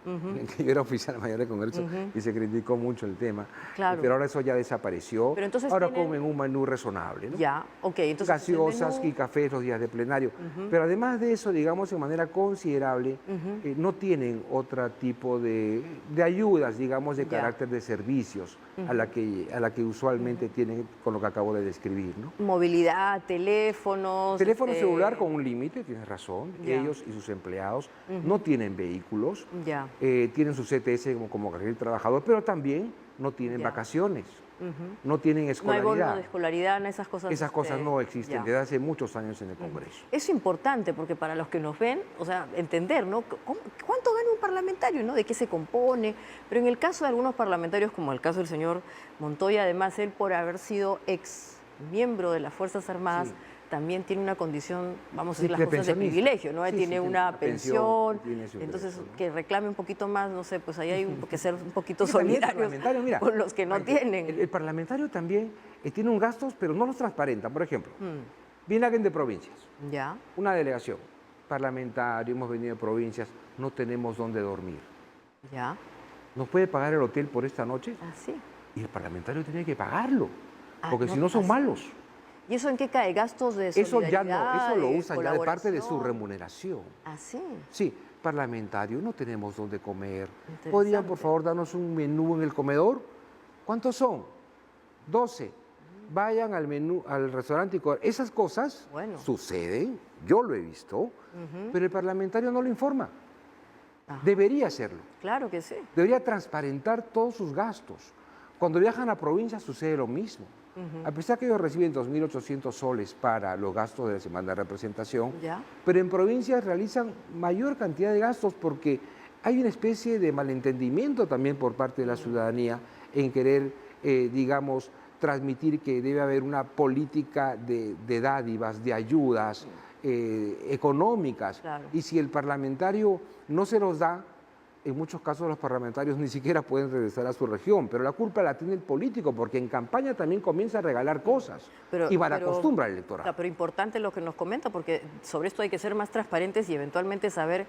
que yo era oficial mayor de Congreso y se criticó mucho el tema. Pero ahora eso ya desapareció. Pero entonces ahora comen un menú razonable, ¿no? Entonces gaseosas y cafés los días de plenario. Pero además de eso, digamos, de manera considerable, no tienen otro tipo de ayudas, digamos, de carácter de servicios a la que usualmente tienen con lo que acabo de describir, ¿no? Movilidad, teléfonos... Teléfono celular con un límite, tienes razón. Ellos y sus empleados no tienen vehículos, tienen su CTS como carril trabajador, pero también no tienen vacaciones, no tienen escolaridad. No hay bono de escolaridad, esas cosas. Esas cosas no existen desde hace muchos años en el Congreso. Es importante porque para los que nos ven, o sea, entender, ¿no? ¿Cuánto gana un parlamentario, ¿no? ¿De qué se compone? Pero en el caso de algunos parlamentarios, como el caso del señor Montoya, además él por haber sido ex miembro de las Fuerzas Armadas, también tiene una condición, vamos a decir las cosas de privilegio, ¿no? Tiene una pensión, entonces que reclame un poquito más, no sé, pues ahí hay que ser un poquito solidarios con los que no tienen. El parlamentario también tiene un gastos, pero no los transparenta. Por ejemplo, viene alguien de provincias, una delegación parlamentaria, hemos venido de provincias, no tenemos dónde dormir. ¿Nos puede pagar el hotel por esta noche? Sí. Y el parlamentario tiene que pagarlo, porque si no son malos. ¿Y eso en qué cae? ¿Gastos de solidaridad? Eso ya no, eso lo usan ya de parte de su remuneración. Sí. Sí, parlamentario, no tenemos dónde comer. ¿Podrían, por favor, darnos un menú en el comedor? ¿Cuántos son? 12. Vayan al menú, al restaurante y comer. Esas cosas suceden, yo lo he visto, pero el parlamentario no lo informa. Debería hacerlo. Claro que sí. Debería transparentar todos sus gastos. Cuando viajan a provincias sucede lo mismo. A pesar que ellos reciben 2.800 soles para los gastos de la semana de representación, pero en provincias realizan mayor cantidad de gastos porque hay una especie de malentendimiento también por parte de la ciudadanía en querer, digamos, transmitir que debe haber una política de dádivas, de ayudas económicas. Y si el parlamentario no se los da, en muchos casos los parlamentarios ni siquiera pueden regresar a su región, pero la culpa la tiene el político, porque en campaña también comienza a regalar cosas y malacostumbra al electorado. Pero importante lo que nos comenta, porque sobre esto hay que ser más transparentes y eventualmente saber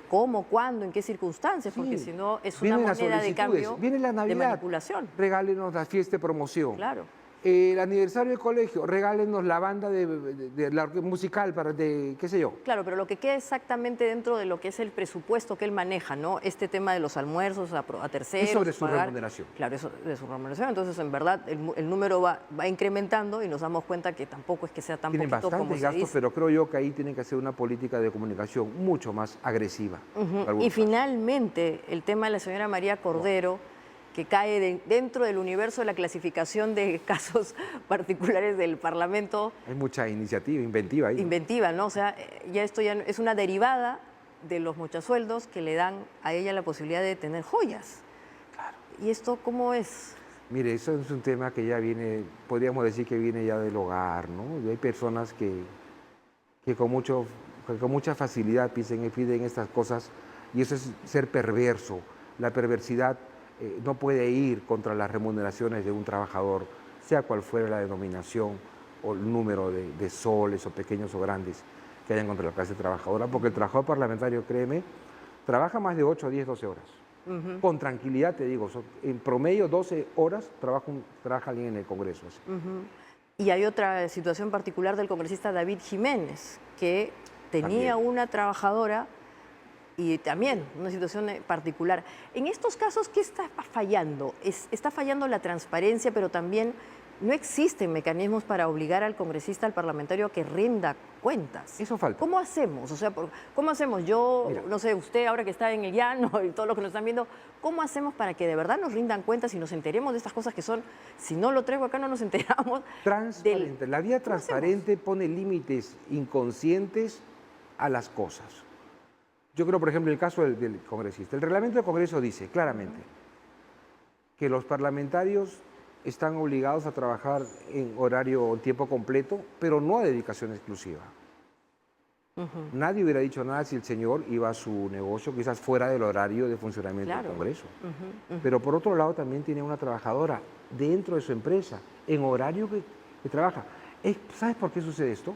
cómo, cuándo, en qué circunstancias, porque si no es una moneda de cambio de manipulación. Regálenos la fiesta de promoción. Claro. El aniversario del colegio, regálenos la banda de la musical para qué sé yo. Claro, pero lo que queda exactamente dentro de lo que es el presupuesto que él maneja, ¿no? Este tema de los almuerzos a terceros. Es sobre su remuneración. Claro, eso de su remuneración. Entonces, en verdad, el número va incrementando y nos damos cuenta que tampoco es que sea tan Tienen poquito como bastantes se gastos, dice. pero creo yo que ahí tienen que hacer una política de comunicación mucho más agresiva. Y finalmente, el tema de la señora María Cordero, que cae dentro del universo de la clasificación de casos particulares del Parlamento. Hay mucha iniciativa, inventiva ahí. Inventiva, ¿no? O sea, ya esto ya es una derivada de los mochasueldos que le dan a ella la posibilidad de tener joyas. Claro. ¿Y esto cómo es? Mire, eso es un tema que ya viene, podríamos decir que viene ya del hogar, ¿no? Y hay personas que con mucha facilidad piden estas cosas, y eso es ser perverso. La perversidad no puede ir contra las remuneraciones de un trabajador, sea cual fuera la denominación o el número de soles o pequeños o grandes que hayan contra la clase trabajadora, porque el trabajador parlamentario, créeme, trabaja más de 8, 10, 12 horas. Con tranquilidad, te digo, en promedio 12 horas trabaja alguien en el Congreso. Así. Y hay otra situación particular del congresista David Jiménez, que tenía una trabajadora y también una situación particular. En estos casos, ¿qué está fallando? Está fallando la transparencia, pero también no existen mecanismos para obligar al congresista, al parlamentario, a que rinda cuentas. Eso falta. ¿Cómo hacemos? O sea, ¿cómo hacemos? Yo, Mira, no sé, usted ahora que está en el llano y todos los que nos están viendo, ¿cómo hacemos para que de verdad nos rindan cuentas y nos enteremos de estas cosas que son, si no lo traigo acá no nos enteramos? Transparente. La vía transparente pone límites inconscientes a las cosas. Yo creo, por ejemplo, en el caso del congresista. El reglamento del Congreso dice claramente que los parlamentarios están obligados a trabajar en horario o tiempo completo, pero no a dedicación exclusiva. Nadie hubiera dicho nada si el señor iba a su negocio, quizás fuera del horario de funcionamiento del Congreso. Pero por otro lado también tiene una trabajadora dentro de su empresa, en horario que trabaja. ¿Sabes por qué sucede esto?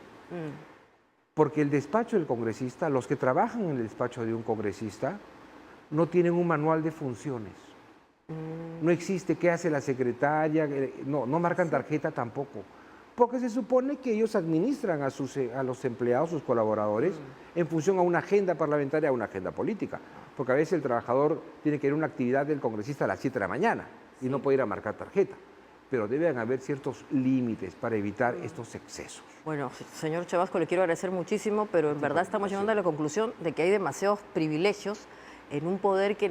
Porque el despacho del congresista, los que trabajan en el despacho de un congresista, no tienen un manual de funciones. No existe qué hace la secretaria, no marcan tarjeta tampoco. Porque se supone que ellos administran a los empleados, sus colaboradores, en función a una agenda parlamentaria, a una agenda política. Porque a veces el trabajador tiene que ir a una actividad del congresista a las 7 de la mañana y no puede ir a marcar tarjeta. Pero deben haber ciertos límites para evitar estos excesos. Bueno, señor Chavasco, le quiero agradecer muchísimo, pero en verdad estamos llegando a la conclusión de que hay demasiados privilegios en un poder que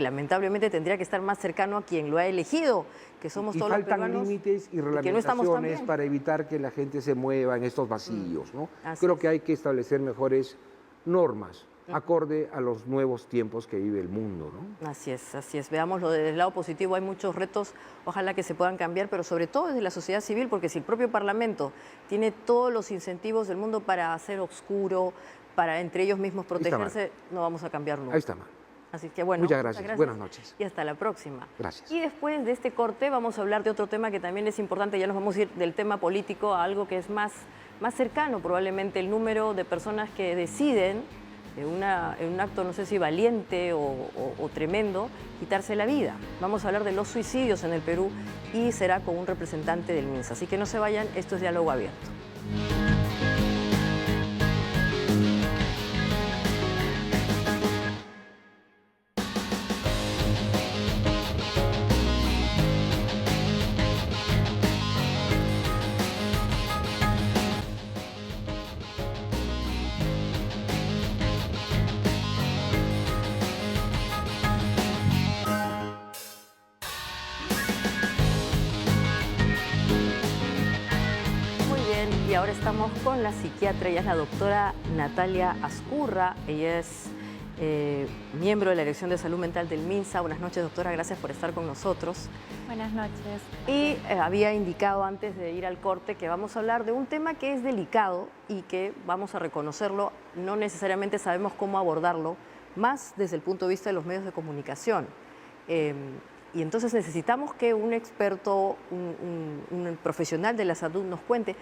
lamentablemente tendría que estar más cercano a quien lo ha elegido, que somos todos los peruanos. Y faltan límites y reglamentaciones para evitar que la gente se mueva en estos vacíos, ¿no? Creo que hay que establecer mejores normas acorde a los nuevos tiempos que vive el mundo, ¿no? Así es, así es. Veámoslo desde el lado positivo, hay muchos retos, ojalá que se puedan cambiar, pero sobre todo desde la sociedad civil, porque si el propio Parlamento tiene todos los incentivos del mundo para hacer oscuro, para entre ellos mismos protegerse, no vamos a cambiar nunca. Ahí está mal. Así que bueno, muchas gracias. Buenas noches. Y hasta la próxima. Gracias. Y después de este corte vamos a hablar de otro tema que también es importante, ya nos vamos a ir del tema político a algo que es más cercano, probablemente el número de personas que deciden en un acto, no sé si valiente o tremendo, quitarse la vida. Vamos a hablar de los suicidios en el Perú y será con un representante del MINSA. Así que no se vayan, esto es Diálogo Abierto. Y ahora estamos con la psiquiatra, ella es la doctora Natalia Azcurra, ella es miembro de la Dirección de Salud Mental del MINSA. Buenas noches, doctora, gracias por estar con nosotros. Buenas noches. Y había indicado antes de ir al corte que vamos a hablar de un tema que es delicado y que, vamos a reconocerlo, no necesariamente sabemos cómo abordarlo, más desde el punto de vista de los medios de comunicación. Y entonces necesitamos que un experto, un profesional de la salud nos cuente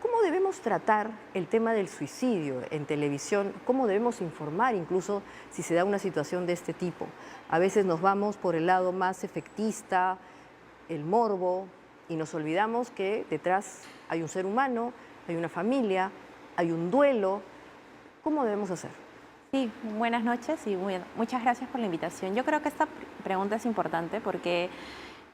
cómo debemos tratar el tema del suicidio en televisión, cómo debemos informar incluso si se da una situación de este tipo. A veces nos vamos por el lado más efectista, el morbo, y nos olvidamos que detrás hay un ser humano, hay una familia, hay un duelo. ¿Cómo debemos hacer? Sí, buenas noches y muchas gracias por la invitación. Yo creo que esta pregunta es importante porque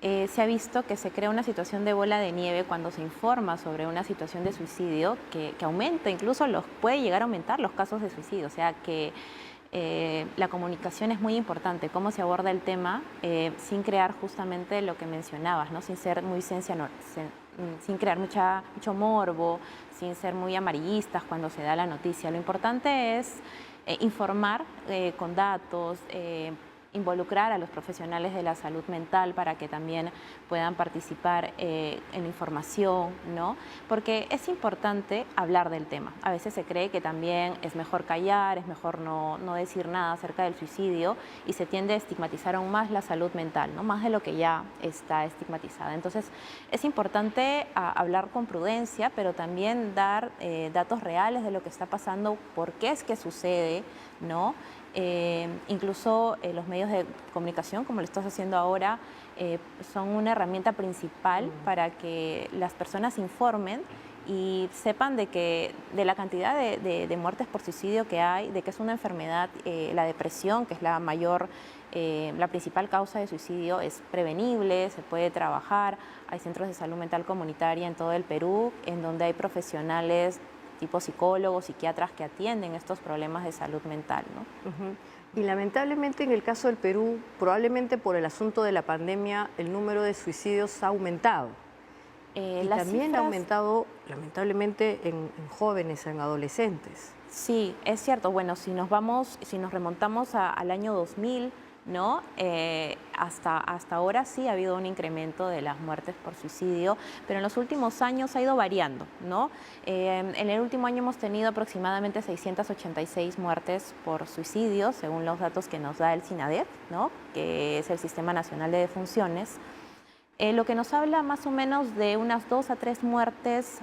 se ha visto que se crea una situación de bola de nieve cuando se informa sobre una situación de suicidio que aumenta, incluso puede llegar a aumentar los casos de suicidio. O sea que la comunicación es muy importante, cómo se aborda el tema sin crear justamente lo que mencionabas, ¿no? Sin ser muy sin crear mucho morbo, sin ser muy amarillistas cuando se da la noticia. Lo importante es informar con datos, involucrar a los profesionales de la salud mental para que también puedan participar en la información, ¿no? Porque es importante hablar del tema. A veces se cree que también es mejor callar, es mejor no decir nada acerca del suicidio y se tiende a estigmatizar aún más la salud mental, ¿no? Más de lo que ya está estigmatizada. Entonces, es importante hablar con prudencia, pero también dar datos reales de lo que está pasando, por qué es que sucede, ¿no? Incluso los medios de comunicación, como lo estás haciendo ahora, son una herramienta principal para que las personas informen y sepan de la cantidad de muertes por suicidio que hay, de que es una enfermedad, la depresión, que es la principal causa de suicidio, es prevenible, se puede trabajar. Hay centros de salud mental comunitaria en todo el Perú, en donde hay profesionales tipo psicólogos, psiquiatras que atienden estos problemas de salud mental, ¿no? Y lamentablemente en el caso del Perú, probablemente por el asunto de la pandemia, el número de suicidios ha aumentado. Y también ha aumentado, lamentablemente, en jóvenes, en adolescentes. Sí, es cierto. Bueno, si nos remontamos al año 2000, ¿no? Hasta ahora sí ha habido un incremento de las muertes por suicidio, pero en los últimos años ha ido variando, ¿no? En el último año hemos tenido aproximadamente 686 muertes por suicidio, según los datos que nos da el SINADEF, ¿no? Que es el Sistema Nacional de Defunciones. Lo que nos habla más o menos de unas 2 a 3 muertes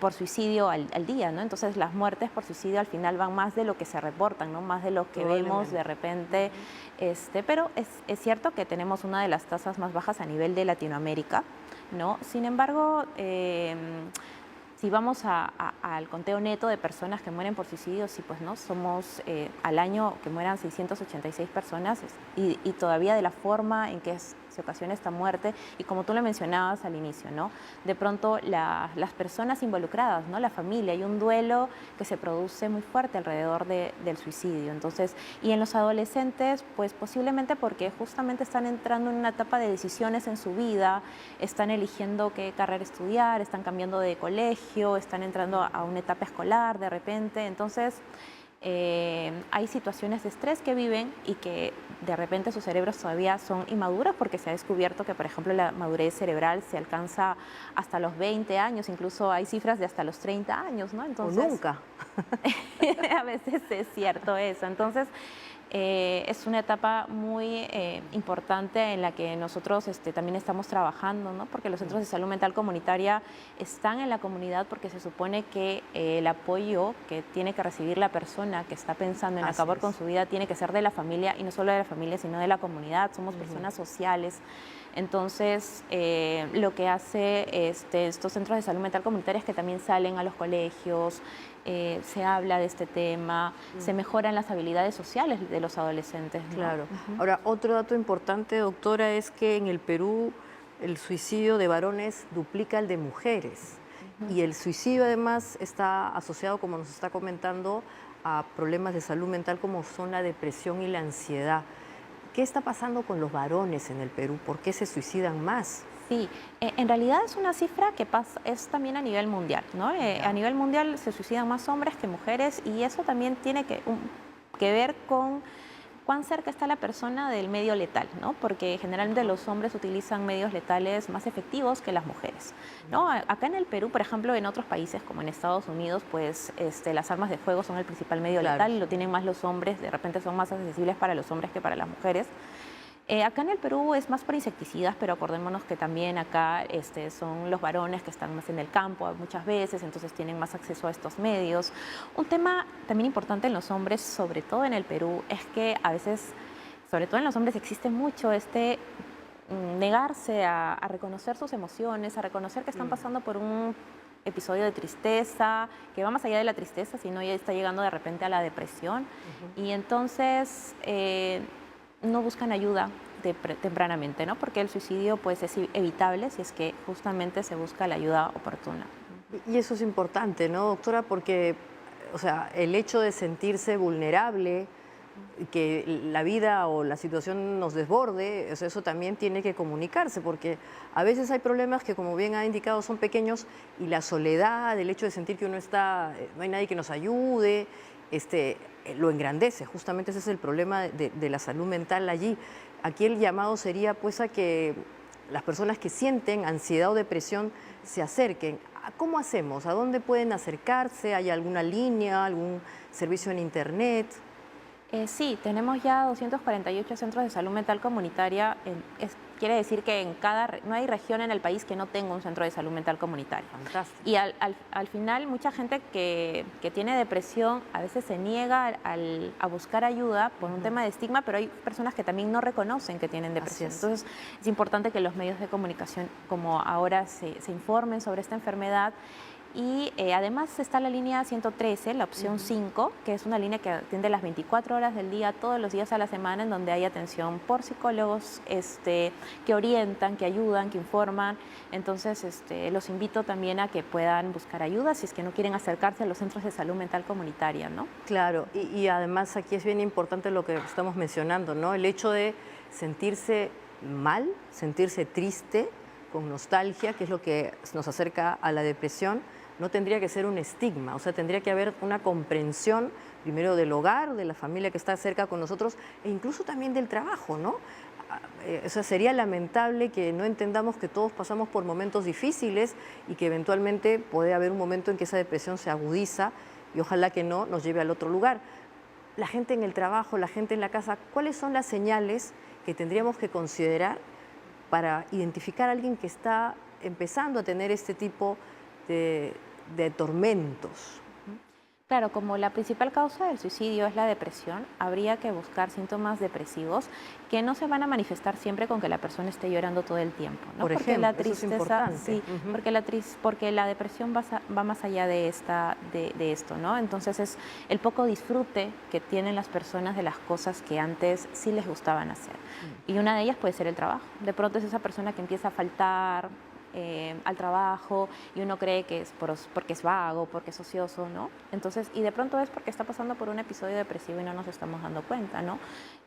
por suicidio al día, ¿no? Entonces las muertes por suicidio al final van más de lo que se reportan, ¿no? Más de lo que vemos de repente. Pero es cierto que tenemos una de las tasas más bajas a nivel de Latinoamérica, ¿no? Sin embargo, si vamos al conteo neto de personas que mueren por suicidio, sí, pues no, somos al año que mueran 686 personas y todavía de la forma en que se ocasiona esta muerte y como tú lo mencionabas al inicio, ¿no? De pronto las personas involucradas, ¿no? La familia, hay un duelo que se produce muy fuerte alrededor del suicidio. Entonces, y en los adolescentes, pues posiblemente porque justamente están entrando en una etapa de decisiones en su vida, están eligiendo qué carrera estudiar, están cambiando de colegio, están entrando a una etapa escolar de repente, entonces hay situaciones de estrés que viven y que de repente sus cerebros todavía son inmaduros porque se ha descubierto que, por ejemplo, la madurez cerebral se alcanza hasta los 20 años, incluso hay cifras de hasta los 30 años, ¿no? Entonces, o nunca. A veces es cierto eso, entonces es una etapa muy importante en la que nosotros también estamos trabajando, ¿no? Porque los centros de salud mental comunitaria están en la comunidad porque se supone que el apoyo que tiene que recibir la persona que está pensando en acabar con su vida tiene que ser de la familia, y no solo de la familia, sino de la comunidad. Somos personas sociales. Entonces, lo que hace estos centros de salud mental comunitaria es que también salen a los colegios, se habla de este tema, se mejoran las habilidades sociales de los adolescentes, ¿no? Claro. Ahora, otro dato importante, doctora, es que en el Perú el suicidio de varones duplica el de mujeres. Y el suicidio además está asociado, como nos está comentando, a problemas de salud mental como son la depresión y la ansiedad. ¿Qué está pasando con los varones en el Perú? ¿Por qué se suicidan más? Sí, en realidad es una cifra que es también a nivel mundial, ¿no? A nivel mundial se suicidan más hombres que mujeres y eso también tiene que ver con cuán cerca está la persona del medio letal, ¿no? Porque generalmente los hombres utilizan medios letales más efectivos que las mujeres, ¿no? Acá en el Perú, por ejemplo, en otros países como en Estados Unidos, pues las armas de fuego son el principal medio letal y lo tienen más los hombres, de repente son más accesibles para los hombres que para las mujeres. Acá en el Perú es más por insecticidas, pero acordémonos que también acá son los varones que están más en el campo muchas veces, entonces tienen más acceso a estos medios. Un tema también importante en los hombres, sobre todo en el Perú, es que a veces, sobre todo en los hombres, existe mucho negarse a reconocer sus emociones, a reconocer que están pasando por un episodio de tristeza, que va más allá de la tristeza, sino ya está llegando de repente a la depresión. Y entonces no buscan ayuda tempranamente, ¿no? Porque el suicidio pues, es evitable si es que justamente se busca la ayuda oportuna. Y eso es importante, ¿no, doctora? Porque o sea, el hecho de sentirse vulnerable, que la vida o la situación nos desborde, o sea, eso también tiene que comunicarse, porque a veces hay problemas que, como bien ha indicado, son pequeños y la soledad, el hecho de sentir que uno está, no hay nadie que nos ayude, lo engrandece. Justamente ese es el problema de la salud mental allí. Aquí el llamado sería pues a que las personas que sienten ansiedad o depresión se acerquen. ¿Cómo hacemos? ¿A dónde pueden acercarse? ¿Hay alguna línea, algún servicio en internet? Sí, tenemos ya 248 centros de salud mental comunitaria. Quiere decir que no hay región en el país que no tenga un centro de salud mental comunitaria. Fantástico. Y al final, mucha gente que tiene depresión a veces se niega a buscar ayuda por un tema de estigma, pero hay personas que también no reconocen que tienen depresión. Entonces, es importante que los medios de comunicación, como ahora, se informen sobre esta enfermedad. Y además está la línea 113, la opción 5, que es una línea que atiende las 24 horas del día, todos los días a la semana, en donde hay atención por psicólogos que orientan, que ayudan, que informan. Entonces, los invito también a que puedan buscar ayuda si es que no quieren acercarse a los centros de salud mental comunitaria, ¿no? Claro, y además aquí es bien importante lo que estamos mencionando, ¿no? El hecho de sentirse mal, sentirse triste, con nostalgia, que es lo que nos acerca a la depresión, no tendría que ser un estigma, o sea, tendría que haber una comprensión primero del hogar, de la familia que está cerca con nosotros e incluso también del trabajo, ¿no? O sea, sería lamentable que no entendamos que todos pasamos por momentos difíciles y que eventualmente puede haber un momento en que esa depresión se agudiza y ojalá que no nos lleve al otro lugar. La gente en el trabajo, la gente en la casa, ¿cuáles son las señales que tendríamos que considerar para identificar a alguien que está empezando a tener este tipo de tormentos? Claro, como la principal causa del suicidio es la depresión, habría que buscar síntomas depresivos que no se van a manifestar siempre con que la persona esté llorando todo el tiempo, ¿no? Por ejemplo, la tristeza, eso es importante. Sí, porque la depresión va más allá de esto, ¿no? Entonces es el poco disfrute que tienen las personas de las cosas que antes sí les gustaban hacer. Y una de ellas puede ser el trabajo. De pronto es esa persona que empieza a faltar al trabajo y uno cree que es porque es vago, porque es ocioso, ¿no? Entonces, y de pronto es porque está pasando por un episodio depresivo y no nos estamos dando cuenta, ¿no?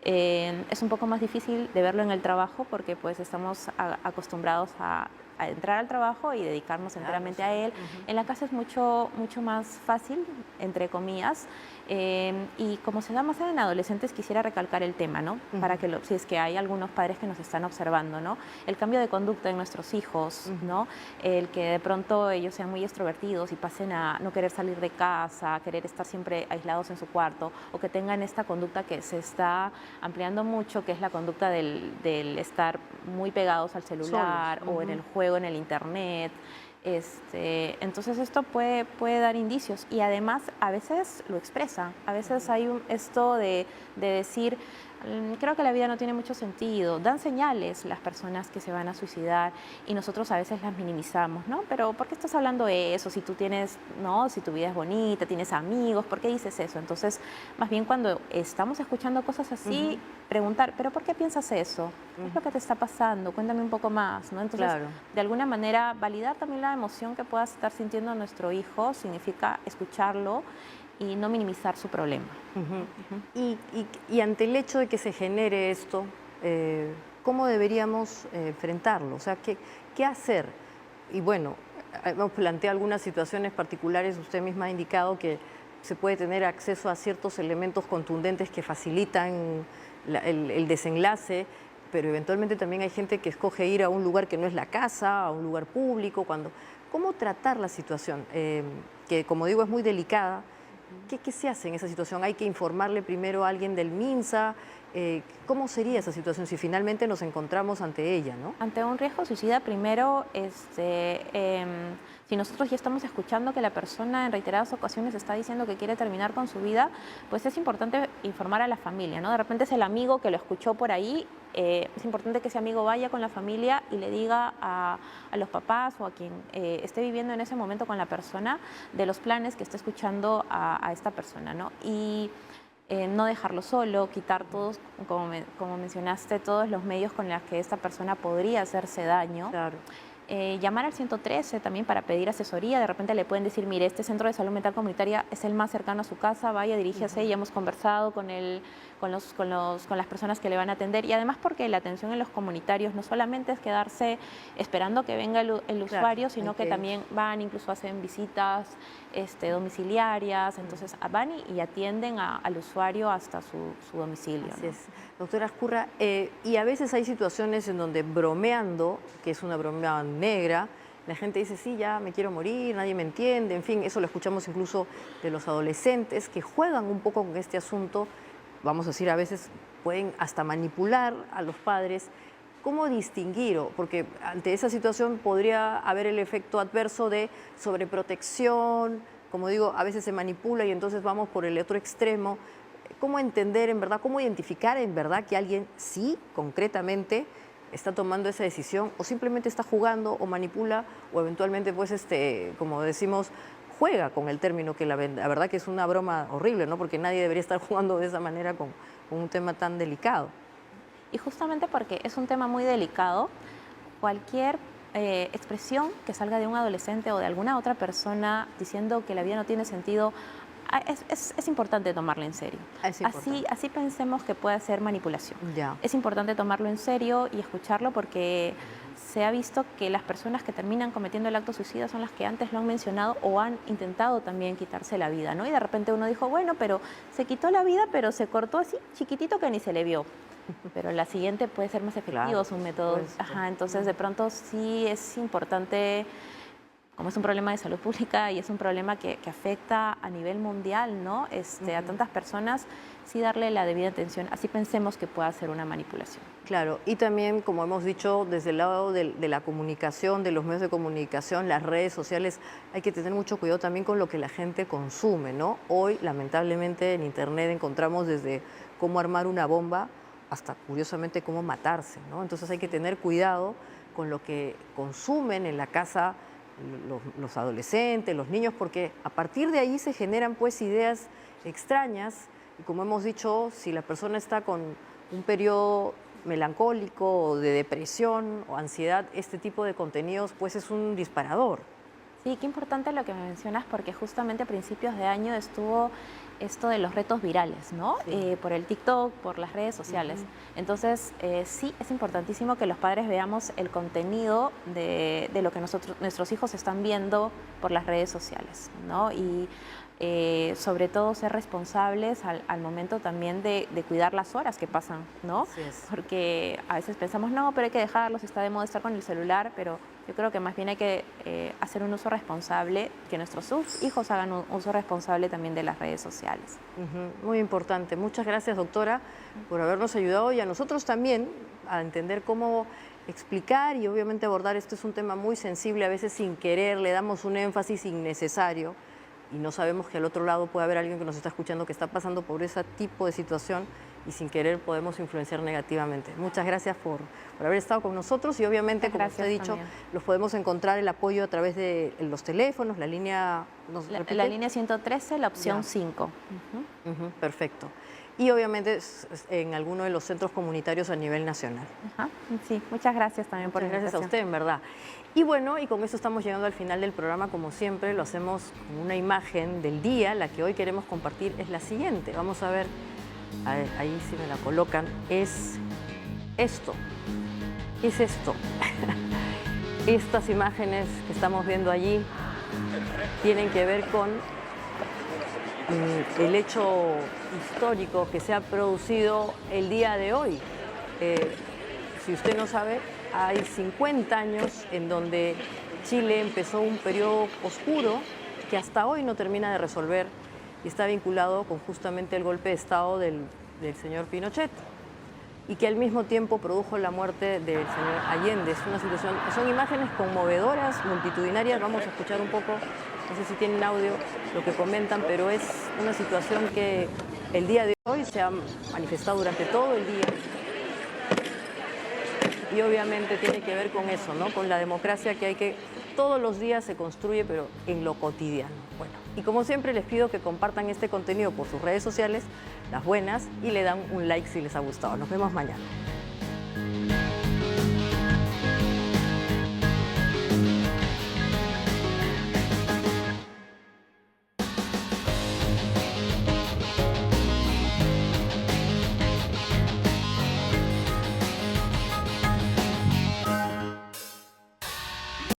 Es un poco más difícil de verlo en el trabajo porque pues estamos acostumbrados a entrar al trabajo y dedicarnos enteramente a él. En la casa es mucho más fácil, entre comillas, y como se da más en adolescentes, quisiera recalcar el tema, ¿no? Para que si es que hay algunos padres que nos están observando, ¿no? El cambio de conducta en nuestros hijos, ¿no? El que de pronto ellos sean muy extrovertidos y pasen a no querer salir de casa, a querer estar siempre aislados en su cuarto, o que tengan esta conducta que se está ampliando mucho, que es la conducta del estar muy pegados al celular o en el juego, en el internet. Entonces esto puede dar indicios y además a veces lo expresa, a veces hay esto de decir, creo que la vida no tiene mucho sentido, dan señales las personas que se van a suicidar y nosotros a veces las minimizamos, ¿no? Pero ¿por qué estás hablando de eso? Si tú tienes, ¿no? Si tu vida es bonita, tienes amigos, ¿por qué dices eso? Entonces, más bien cuando estamos escuchando cosas así, preguntar, ¿pero por qué piensas eso? ¿Qué es lo que te está pasando? Cuéntame un poco más, ¿no? Entonces, de alguna manera, validar también la emoción que pueda estar sintiendo nuestro hijo significa escucharlo y no minimizar su problema. Y ante el hecho de que se genere esto, ¿cómo deberíamos enfrentarlo? O sea, ¿qué hacer? Y bueno, hemos planteado algunas situaciones particulares, usted misma ha indicado que se puede tener acceso a ciertos elementos contundentes que facilitan el desenlace, pero eventualmente también hay gente que escoge ir a un lugar que no es la casa, a un lugar público. ¿Cómo tratar la situación? Que, como digo, es muy delicada. ¿Qué se hace en esa situación? ¿Hay que informarle primero a alguien del MINSA? ¿Cómo sería esa situación si finalmente nos encontramos ante ella, ¿no? Ante un riesgo suicida, primero, si nosotros ya estamos escuchando que la persona en reiteradas ocasiones está diciendo que quiere terminar con su vida, pues es importante informar a la familia, ¿no? De repente es el amigo que lo escuchó por ahí, es importante que ese amigo vaya con la familia y le diga a los papás o a quien esté viviendo en ese momento con la persona de los planes que está escuchando a esta persona, ¿no? Y no dejarlo solo, quitar todos, como mencionaste, todos los medios con los que esta persona podría hacerse daño. Claro. llamar al 113 también para pedir asesoría. De repente le pueden decir, mire, este centro de salud mental comunitaria es el más cercano a su casa, vaya, diríjase, ya hemos conversado con las personas que le van a atender. Y además porque la atención en los comunitarios no solamente es quedarse esperando que venga el usuario, sino que también van, incluso hacen visitas domiciliarias, entonces van y atienden al usuario hasta su domicilio. Así es. Doctora Ezcurra, y a veces hay situaciones en donde bromeando, que es una broma negra, la gente dice, sí, ya me quiero morir, nadie me entiende, en fin, eso lo escuchamos incluso de los adolescentes que juegan un poco con este asunto, vamos a decir, a veces pueden hasta manipular a los padres. ¿Cómo distinguir? Porque ante esa situación podría haber el efecto adverso de sobreprotección, como digo, a veces se manipula y entonces vamos por el otro extremo. ¿Cómo entender en verdad, cómo identificar en verdad que alguien sí, concretamente, está tomando esa decisión o simplemente está jugando o manipula o eventualmente, pues, como decimos, juega con el término, que la verdad que es una broma horrible, ¿no? Porque nadie debería estar jugando de esa manera con un tema tan delicado. Y justamente porque es un tema muy delicado, cualquier expresión que salga de un adolescente o de alguna otra persona diciendo que la vida no tiene sentido, es importante tomarlo en serio. Así pensemos que puede ser manipulación. Ya. Es importante tomarlo en serio y escucharlo porque se ha visto que las personas que terminan cometiendo el acto suicida son las que antes lo han mencionado o han intentado también quitarse la vida, ¿no? Y de repente uno dijo, bueno, pero se quitó la vida, pero se cortó así chiquitito que ni se le vio. Pero la siguiente puede ser más efectivo, Claro, es un método. Entonces de pronto sí es importante, como es un problema de salud pública y es un problema que afecta a nivel mundial, ¿no? A tantas personas, sí darle la debida atención, así pensemos que pueda ser una manipulación. Claro, y también, como hemos dicho, desde el lado de la comunicación, de los medios de comunicación, las redes sociales, hay que tener mucho cuidado también con lo que la gente consume, ¿no? Hoy, lamentablemente, en Internet encontramos desde cómo armar una bomba hasta, curiosamente, cómo matarse, ¿no? Entonces hay que tener cuidado con lo que consumen en la casa los adolescentes, los niños, porque a partir de ahí se generan, pues, ideas extrañas. Y como hemos dicho, si la persona está con un periodo melancólico o de depresión o ansiedad, este tipo de contenidos, pues, es un disparador. Sí, qué importante lo que me mencionas, porque justamente a principios de año estuvo esto de los retos virales, ¿no? Sí. Por el TikTok, por las redes sociales. Entonces, sí, es importantísimo que los padres veamos el contenido de lo que nuestros hijos están viendo por las redes sociales, ¿no? Y sobre todo ser responsables al momento también de cuidar las horas que pasan, ¿no? Así es. Porque a veces pensamos, no, pero hay que dejarlos, está de moda estar con el celular, pero yo creo que más bien hay que hacer un uso responsable, que nuestros hijos hagan un uso responsable también de las redes sociales. Muy importante. Muchas gracias, doctora, por habernos ayudado y a nosotros también a entender cómo explicar y obviamente abordar. Esto es un tema muy sensible, a veces sin querer le damos un énfasis innecesario y no sabemos que al otro lado puede haber alguien que nos está escuchando que está pasando por ese tipo de situación y sin querer podemos influenciar negativamente. Muchas gracias por haber estado con nosotros y obviamente, como usted ha dicho, también. los podemos encontrar el apoyo a través de los teléfonos, la línea... La línea 113, la opción Ya. 5. Perfecto. Y obviamente en alguno de los centros comunitarios a nivel nacional. Sí, muchas gracias también por la Muchas gracias a invitación. usted, en verdad. Y bueno, y con eso estamos llegando al final del programa. Como siempre, lo hacemos con una imagen del día. La que hoy queremos compartir es la siguiente. Vamos a ver, ahí si me la colocan. Es esto. Es esto. Estas imágenes que estamos viendo allí tienen que ver con el hecho histórico que se ha producido el día de hoy. Si usted no sabe, hay 50 años en donde Chile empezó un periodo oscuro que hasta hoy no termina de resolver y está vinculado con justamente el golpe de Estado del señor Pinochet y que al mismo tiempo produjo la muerte del señor Allende. Es una situación, son imágenes conmovedoras, multitudinarias. Vamos a escuchar un poco, no sé si tienen audio, lo que comentan, pero es una situación que el día de hoy se ha manifestado durante todo el día. Y obviamente tiene que ver con eso, ¿no? Con la democracia que hay que, todos los días se construye, pero en lo cotidiano. Bueno, y como siempre les pido que compartan este contenido por sus redes sociales, las buenas, y le dan un like si les ha gustado. Nos vemos mañana.